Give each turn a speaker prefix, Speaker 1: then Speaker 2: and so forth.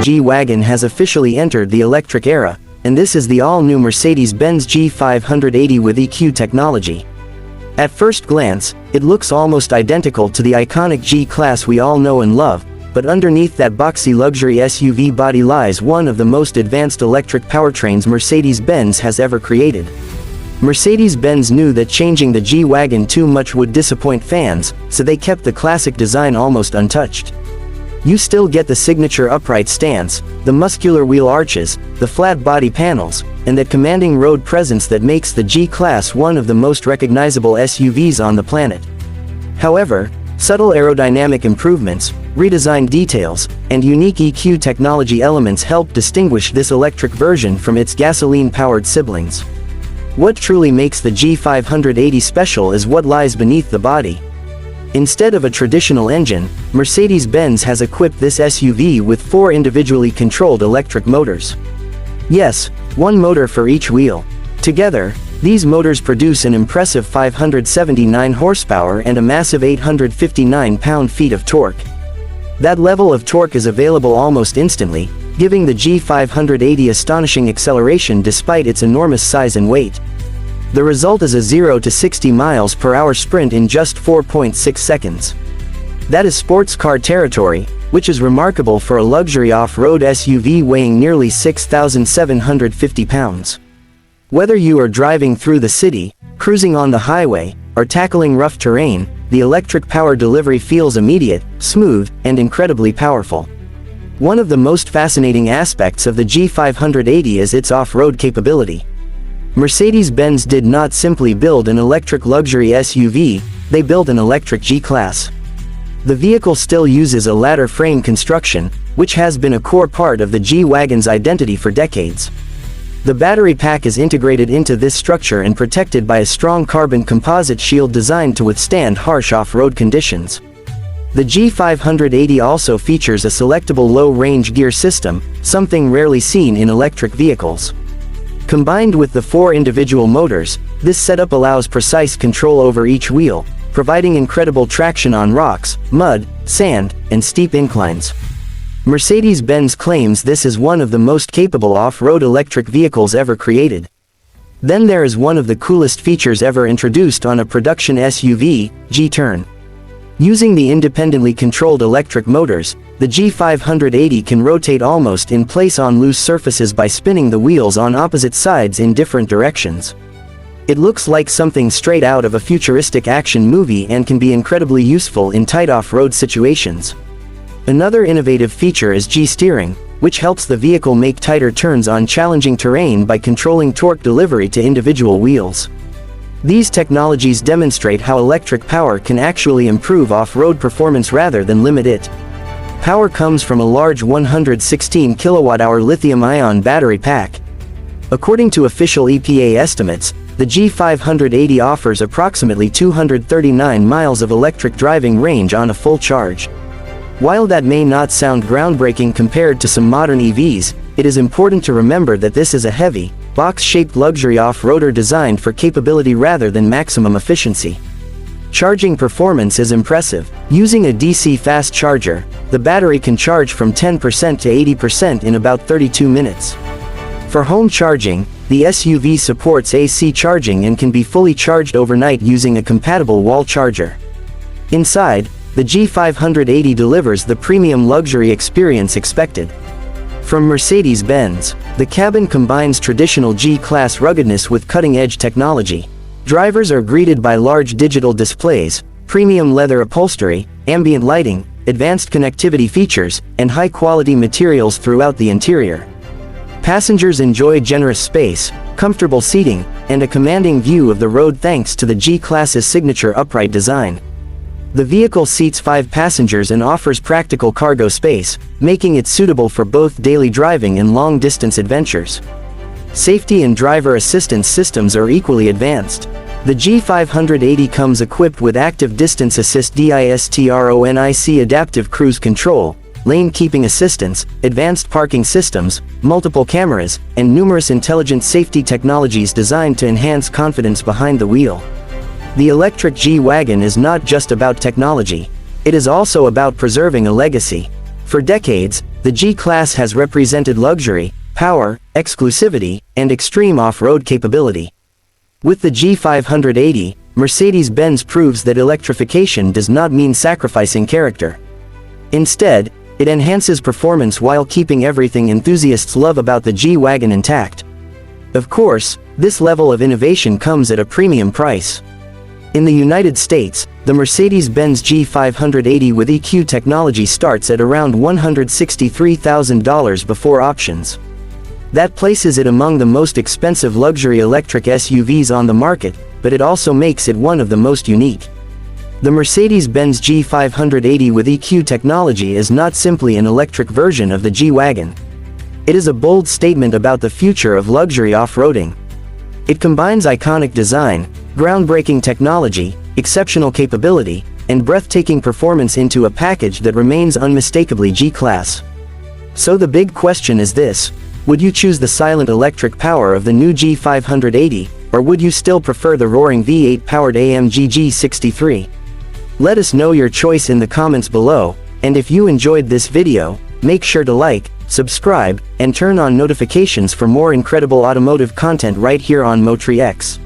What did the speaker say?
Speaker 1: G-Wagon has officially entered the electric era, and this is the all-new Mercedes-Benz G580 with EQ technology. At first glance, it looks almost identical to the iconic G-Class we all know and love, but underneath that boxy luxury SUV body lies one of the most advanced electric powertrains Mercedes-Benz has ever created. Mercedes-Benz knew that changing the G-Wagon too much would disappoint fans, so they kept the classic design almost untouched. You still get the signature upright stance, the muscular wheel arches, the flat body panels, and that commanding road presence that makes the G-Class one of the most recognizable SUVs on the planet. However, subtle aerodynamic improvements, redesigned details, and unique EQ technology elements help distinguish this electric version from its gasoline-powered siblings. What truly makes the G580 special is what lies beneath the body. Instead of a traditional engine, Mercedes-Benz has equipped this SUV with 4 individually controlled electric motors. Yes, one motor for each wheel. Together, these motors produce an impressive 579 horsepower and a massive 859 pound-feet of torque. That level of torque is available almost instantly, giving the G580 astonishing acceleration despite its enormous size and weight. The result is a 0 to 60 miles per hour sprint in just 4.6 seconds. That is sports car territory, which is remarkable for a luxury off-road SUV weighing nearly 6,750 pounds. Whether you are driving through the city, cruising on the highway, or tackling rough terrain, the electric power delivery feels immediate, smooth, and incredibly powerful. One of the most fascinating aspects of the G580 is its off-road capability. Mercedes-Benz did not simply build an electric luxury SUV, they built an electric G-Class. The vehicle still uses a ladder frame construction, which has been a core part of the G-Wagon's identity for decades. The battery pack is integrated into this structure and protected by a strong carbon composite shield designed to withstand harsh off-road conditions. The G580 also features a selectable low-range gear system, something rarely seen in electric vehicles. Combined with the 4 individual motors, this setup allows precise control over each wheel, providing incredible traction on rocks, mud, sand, and steep inclines. Mercedes-Benz claims this is one of the most capable off-road electric vehicles ever created. Then there is one of the coolest features ever introduced on a production SUV, G-Turn. Using the independently controlled electric motors, the G580 can rotate almost in place on loose surfaces by spinning the wheels on opposite sides in different directions. It looks like something straight out of a futuristic action movie and can be incredibly useful in tight off-road situations. Another innovative feature is G-steering, which helps the vehicle make tighter turns on challenging terrain by controlling torque delivery to individual wheels. These technologies demonstrate how electric power can actually improve off-road performance rather than limit it. Power comes from a large 116 kWh lithium-ion battery pack. According to official EPA estimates, the G580 offers approximately 239 miles of electric driving range on a full charge. While that may not sound groundbreaking compared to some modern EVs, it is important to remember that this is a heavy, box-shaped luxury off-roader designed for capability rather than maximum efficiency. Charging performance is impressive. Using a DC fast charger, the battery can charge from 10% to 80% in about 32 minutes. For home charging, the SUV supports AC charging and can be fully charged overnight using a compatible wall charger. Inside, the G580 delivers the premium luxury experience expected. From Mercedes-Benz, the cabin combines traditional G-Class ruggedness with cutting-edge technology. Drivers are greeted by large digital displays, premium leather upholstery, ambient lighting, advanced connectivity features, and high-quality materials throughout the interior. Passengers enjoy generous space, comfortable seating, and a commanding view of the road thanks to the G-Class's signature upright design. The vehicle seats 5 passengers and offers practical cargo space, making it suitable for both daily driving and long-distance adventures. Safety and driver assistance systems are equally advanced. The G580 comes equipped with active distance assist DISTRONIC adaptive cruise control, lane keeping assistance, advanced parking systems, multiple cameras, and numerous intelligent safety technologies designed to enhance confidence behind the wheel. The electric G-Wagon is not just about technology, it is also about preserving a legacy. For decades, the G-Class has represented luxury, power, exclusivity, and extreme off-road capability. With the G580, Mercedes-Benz proves that electrification does not mean sacrificing character. Instead, it enhances performance while keeping everything enthusiasts love about the G-Wagon intact. Of course, this level of innovation comes at a premium price. In the United States, the Mercedes-Benz G580 with EQ technology starts at around $163,000 before options. That places it among the most expensive luxury electric SUVs on the market, but it also makes it one of the most unique. The Mercedes-Benz G580 with EQ technology is not simply an electric version of the G-Wagon. It is a bold statement about the future of luxury off-roading. It combines iconic design, groundbreaking technology, exceptional capability, and breathtaking performance into a package that remains unmistakably G-Class. So the big question is this: would you choose the silent electric power of the new G580, or would you still prefer the roaring V8-powered AMG G63? Let us know your choice in the comments below, and if you enjoyed this video, make sure to like, subscribe, and turn on notifications for more incredible automotive content right here on Motri X.